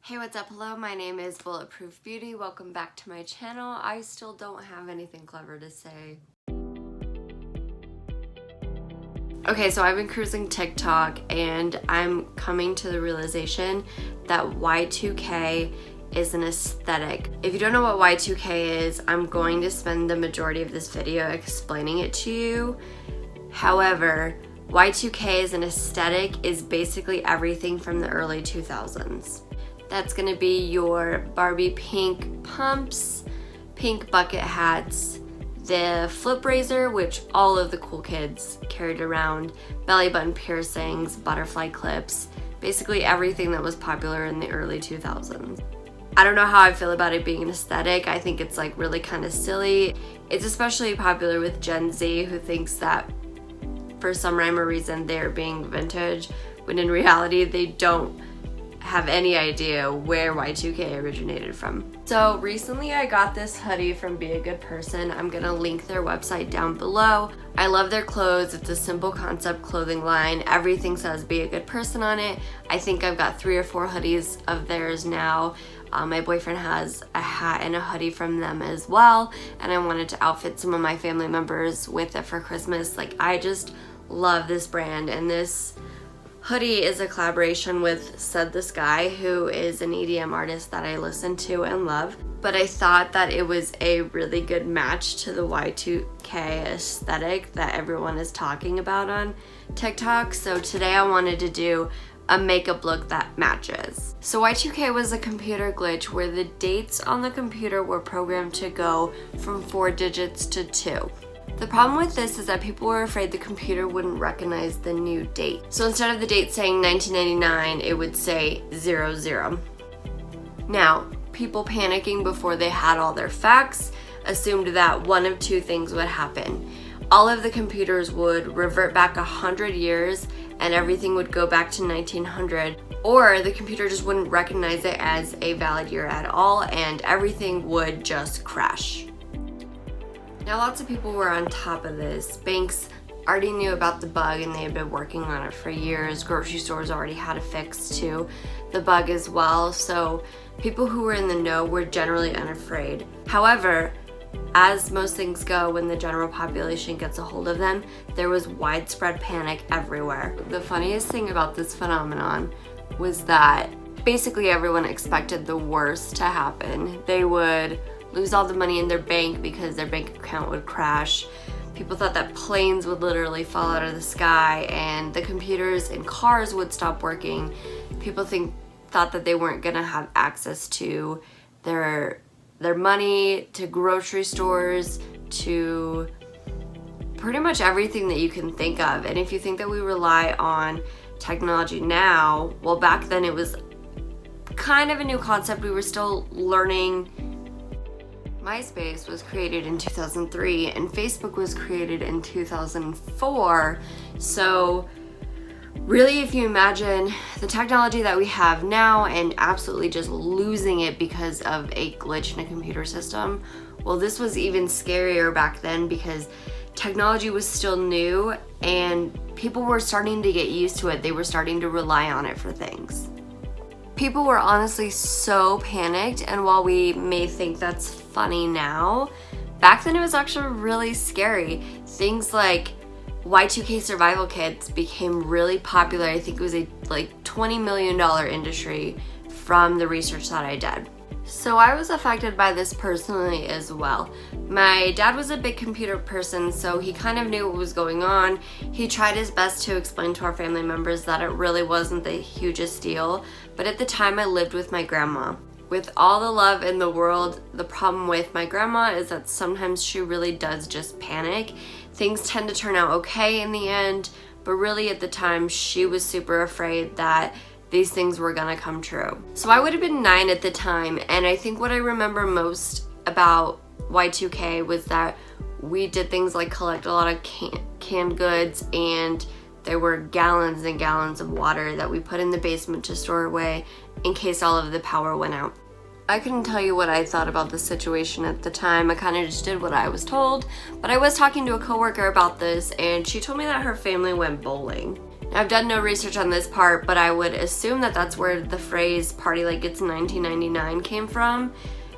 Hey, what's up? Hello, my name is Bulletproof Beauty. Welcome back to my channel. I still don't have anything clever to say. Okay, so I've been cruising TikTok and I'm coming to the realization that Y2K is an aesthetic. If you don't know what Y2K is, I'm going to spend the majority of this video explaining it to you. However, Y2K as an aesthetic is basically everything from the early 2000s. That's gonna be your Barbie pink pumps, pink bucket hats, the flip razor, which all of the cool kids carried around, belly button piercings, butterfly clips, basically everything that was popular in the early 2000s. I don't know how I feel about it being an aesthetic. I think it's like really kind of silly. It's especially popular with Gen Z, who thinks that for some rhyme or reason they're being vintage, when in reality they don't have any idea where Y2K originated from. So recently I got this hoodie from Be a Good Person. I'm gonna link their website down below. I love their clothes. It's a simple concept clothing line. Everything says Be a Good Person on it. I think I've got 3 or 4 hoodies of theirs now. My boyfriend has a hat and a hoodie from them as well, and I wanted to outfit some of my family members with it for Christmas. Like, I just love this brand, and this hoodie is a collaboration with Said This Guy, who is an EDM artist that I listen to and love. But I thought that it was a really good match to the Y2K aesthetic that everyone is talking about on TikTok. So today I wanted to do a makeup look that matches. So Y2K was a computer glitch where the dates on the computer were programmed to go from 4 digits to 2. The problem with this is that people were afraid the computer wouldn't recognize the new date. So instead of the date saying 1999, it would say 00. Now, people panicking before they had all their facts assumed that one of 2 things would happen. All of the computers would revert back 100 years and everything would go back to 1900, or the computer just wouldn't recognize it as a valid year at all and everything would just crash. Now, lots of people were on top of this. Banks already knew about the bug and they had been working on it for years. Grocery stores already had a fix to the bug as well. So people who were in the know were generally unafraid. However, as most things go, when the general population gets a hold of them, there was widespread panic everywhere. The funniest thing about this phenomenon was that basically everyone expected the worst to happen. They would lose all the money in their bank because their bank account would crash. People thought that planes would literally fall out of the sky and the computers in cars would stop working. People thought that they weren't gonna have access to their money, to grocery stores, to pretty much everything that you can think of. And if you think that we rely on technology now, well, back then it was kind of a new concept. We were still learning. MySpace was created in 2003 and Facebook was created in 2004. So really, if you imagine the technology that we have now and absolutely just losing it because of a glitch in a computer system, well, this was even scarier back then because technology was still new and people were starting to get used to it. They were starting to rely on it for things. People were honestly so panicked, and while we may think that's funny now, back then it was actually really scary. Things like Y2K Survival Kits became really popular. I think it was a $20 million industry from the research that I did. So I was affected by this personally as well. My dad was a big computer person, so he kind of knew what was going on. He tried his best to explain to our family members that it really wasn't the hugest deal, but at the time I lived with my grandma. With all the love in the world, the problem with my grandma is that sometimes she really does just panic. Things tend to turn out okay in the end, but really at the time she was super afraid that these things were gonna come true. So I would have been 9 at the time, and I think what I remember most about Y2K was that we did things like collect a lot of canned goods, and there were gallons and gallons of water that we put in the basement to store away in case all of the power went out. I couldn't tell you what I thought about the situation at the time. I kind of just did what I was told, but I was talking to a coworker about this and she told me that her family went bowling. I've done no research on this part, but I would assume that that's where the phrase party like it's 1999 came from.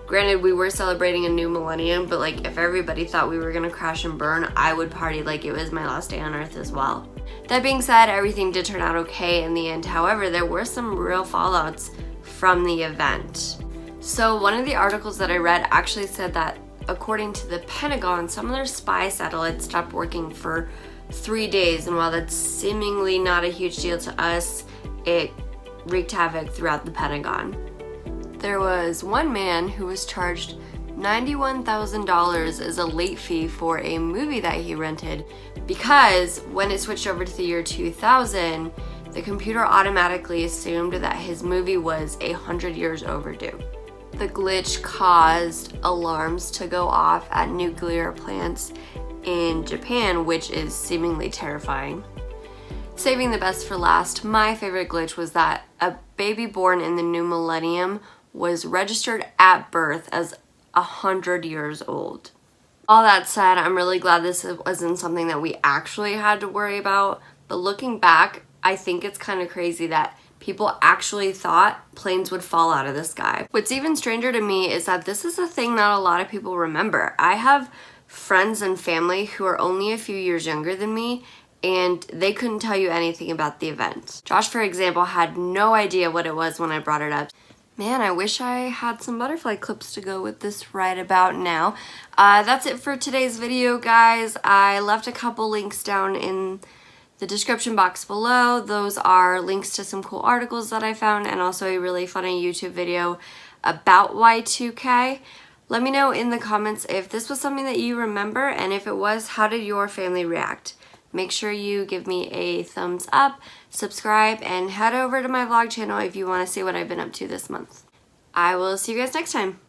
Granted, we were celebrating a new millennium, but like if everybody thought we were gonna crash and burn, I would party like it was my last day on earth as well. That being said, everything did turn out okay in the end. However, there were some real fallouts from the event. So one of the articles that I read actually said that according to the Pentagon, some of their spy satellites stopped working for 3 days, and while that's seemingly not a huge deal to us, it wreaked havoc throughout the Pentagon. There was one man who was charged $91,000 as a late fee for a movie that he rented because when it switched over to the year 2000, the computer automatically assumed that his movie was 100 years overdue. The glitch caused alarms to go off at nuclear plants in Japan, which is seemingly terrifying. Saving the best for last, my favorite glitch was that a baby born in the new millennium was registered at birth as 100 years old. All that said, I'm really glad this wasn't something that we actually had to worry about, but looking back, I think it's kind of crazy that people actually thought planes would fall out of the sky. What's even stranger to me is that this is a thing not a lot of people remember. I have friends and family who are only a few years younger than me, and they couldn't tell you anything about the event. Josh, for example, had no idea what it was when I brought it up. Man, I wish I had some butterfly clips to go with this right about now. That's it for today's video, guys. I left a couple links down in the description box below. Those are links to some cool articles that I found and also a really funny YouTube video about Y2K. Let me know in the comments if this was something that you remember, and if it was, how did your family react? Make sure you give me a thumbs up, subscribe, and head over to my vlog channel if you want to see what I've been up to this month. I will see you guys next time.